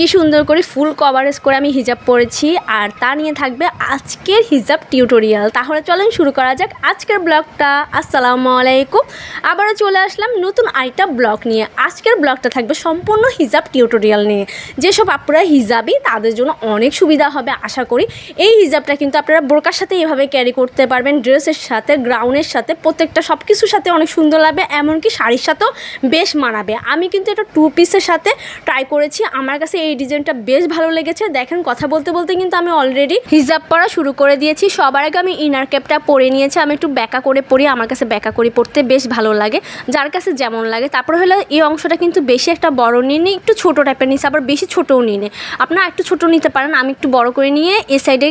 কি সুন্দর করে ফুল কভারেজ করে আমি হিজাব পরেছি, আর তা নিয়ে থাকবে আজকের হিজাব টিউটোরিয়াল। তাহলে চলেন শুরু করা যাক আজকের ব্লগটা। আসসালামু আলাইকুম, আবারও চলে আসলাম নতুন আরেকটা ব্লগ নিয়ে। আজকের ব্লগটা থাকবে সম্পূর্ণ হিজাব টিউটোরিয়াল নিয়ে। যেসব আপনারা হিজাবি তাদের জন্য অনেক সুবিধা হবে আশা করি। এই হিজাবটা কিন্তু আপনারা বোরকার সাথে এভাবে ক্যারি করতে পারবেন, ড্রেসের সাথে, গ্রাউনের সাথে, প্রত্যেকটা সব কিছুর সাথে অনেক সুন্দর লাগবে, এমনকি শাড়ির সাথেও বেশ মানাবে। আমি কিন্তু এটা 2 পিসের সাথে ট্রাই করেছি, আমার কাছে এই ডিজাইনটা বেশ ভালো লেগেছে। দেখেন কথা বলতে বলতে কিন্তু আমি অলরেডি হিজাব পরা শুরু করে দিয়েছি। সবার আগে আমি ইনার ক্যাপটা পরে নিয়েছি। আমি একটু ব্যাকা করে পরি, আমার কাছে ব্যাকা করে পরতে বেশ ভালো লাগে, যার কাছে যেমন লাগে। তারপরে হলো এই অংশটা কিন্তু বেশি একটা বড় নিয়ে নিই, একটু ছোটো টাইপের নিয়েছি, আবার বেশি ছোটোও নিয়ে নিই। আপনারা একটু ছোটো নিতে পারেন, আমি একটু বড় করে নিয়ে এই সাইডে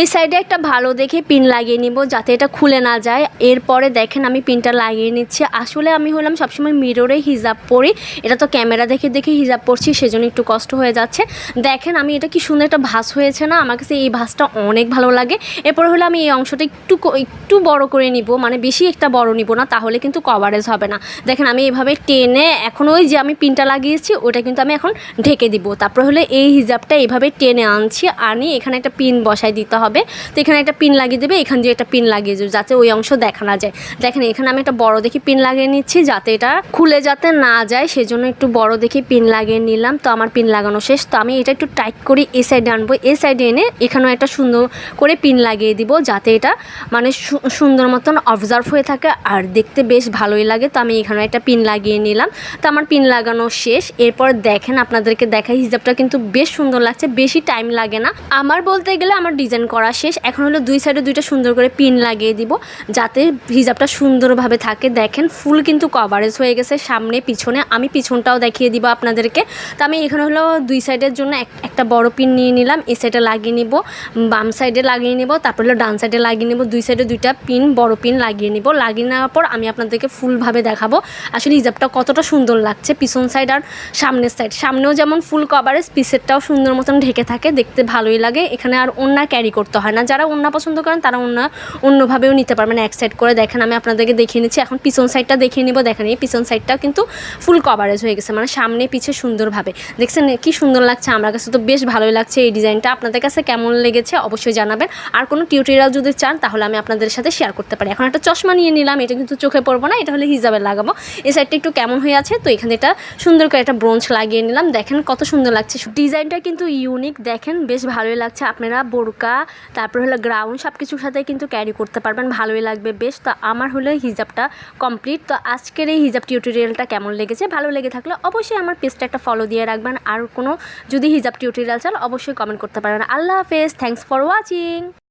এই সাইডে একটা ভালো দেখে পিন লাগিয়ে নিব যাতে এটা খুলে না যায়। এরপরে দেখেন আমি পিনটা লাগিয়ে নিচ্ছি। আসলে আমি হলাম সবসময় মিররে হিজাব পরি, এটা তো ক্যামেরা দেখে দেখে হিজাব পরছি, সেজন্য একটু কষ্ট হয়ে যাচ্ছে। দেখেন আমি এটা কি সুন্দর একটা ভাঁজ হয়েছে না, আমার কাছে এই ভাঁজটা অনেক ভালো লাগে। এরপর হলো আমি এই অংশটা একটু বড় করে নিব, মানে বেশি একটা বড় নিব না, তাহলে কিন্তু কভারেজ হবে না। দেখেন আমি এভাবে টেনে এখন ওই যে আমি পিনটা লাগিয়েছি ওটা কিন্তু আমি এখন ঢেকে দিব। তারপর হলে এই হিজাবটা এইভাবে টেনে আনি এখানে একটা পিন বসাই দিতে হবে। তো এখানে একটা পিন লাগিয়ে দেবে, এখান দিয়ে একটা পিন লাগিয়ে দেবে যাতে ওই অংশ দেখা না যায়। দেখেন এখানে আমি একটা বড় দেখি পিন লাগিয়ে নিচ্ছি যাতে এটা খুলে যাতে না যায়, সেজন্য একটু বড় দেখে পিন লাগিয়ে নিলাম। তো আমার পিন লাগানো শেষ। তো আমি এটা একটু টাইট করে এই সাইডে আনবো, এই সাইডে এনে এখানেও একটা সুন্দর করে পিন লাগিয়ে দিব যাতে এটা মানে সুন্দর মতন অবজার্ভ হয়ে থাকে আর দেখতে বেশ ভালোই লাগে। তো আমি এখানে একটা পিন লাগিয়ে নিলাম। তো আমার পিন লাগানো শেষ। এরপর দেখেন আপনাদেরকে দেখাই, হিজাবটা কিন্তু বেশ সুন্দর লাগছে, বেশি টাইম লাগে না। আমার বলতে গেলে আমার ডিজাইন করা শেষ। এখন হলো দুই সাইডে দুইটা সুন্দর করে পিন লাগিয়ে দিব যাতে হিজাবটা সুন্দরভাবে থাকে। দেখেন ফুল কিন্তু কভারেজ হয়ে গেছে সামনে পিছনে। আমি পিছনটাও দেখিয়ে দিব আপনাদেরকে। তো আমি এখানে হলো দুই সাইডের জন্য একটা বড় পিন নিয়ে নিলাম, এই সাইডে লাগিয়ে নিব, বাম সাইডে লাগিয়ে নিব, তারপর হলো ডান সাইডে লাগিয়ে নিব। দুই সাইডে দুইটা পিন বড় পিন লাগিয়ে নিব। লাগিয়ে নেওয়ার পর আমি আপনাদেরকে ফুলভাবে দেখাবো আসলে হিজাবটা কতটা সুন্দর লাগছে পিছন সাইড আর সামনের সাইড। সামনেও যেমন ফুল কভারেজ, পিছেরটাও সুন্দর মতন ঢেকে থাকে, দেখতে ভালোই লাগে। এখানে আর ওড়না ক্যারি করতে হয় না, যারা ওড়না পছন্দ করেন তারা অন্যভাবেও নিতে পারবেন এক সাইড করে। দেখেন আমি আপনাদেরকে দেখিয়ে নিচ্ছি, এখন পিছন সাইডটা দেখিয়ে নিব। দেখেন এই পিছন সাইডটা কিন্তু ফুল কভারেজ হয়ে গেছে, মানে সামনে পিছে সুন্দরভাবে। দেখছেন কি সুন্দর লাগছে, আমার কাছে তো বেশ ভালোই লাগছে এই ডিজাইনটা। আপনাদের কাছে কেমন লেগেছে অবশ্যই জানাবেন। আর কোনো টিউটোরিয়াল যদি চান তাহলে আমি আপনাদের সাথে শেয়ার করতে পারি। এখন একটা চশমা নিয়ে নিলাম, এটা কিন্তু চোখে পড়বো না, এটা হলে হিজাবে লাগাবো। এই সাইডটা একটু কেমন হয়ে আছে, তো এখানে এটা সুন্দর করে একটা ব্রোঞ্জ লাগিয়ে নিলাম। দেখেন কত সুন্দর লাগছে, ডিজাইনটা কিন্তু ইউনিক। দেখেন বেশ ভালোই লাগছে। আপনারা বোরকা তারপর হলো গ্রাউন্ড সব কিছুর সাথে কিন্তু ক্যারি করতে পারবেন, ভালোই লাগবে বেশ। তো আমার হলো হিজাবটা কমপ্লিট। তো আজকের এই হিজাব টিউটোরিয়ালটা কেমন লেগেছে, ভালো লেগে থাকলে অবশ্যই আমার পেজটা একটা ফলো দিয়ে রাখবেন। আর কোনো যদি হিজাব টিউটোরিয়াল চান অবশ্যই কমেন্ট করতে পারেন। আল্লাহ হাফেজ, থ্যাংকস ফর ওয়াচিং।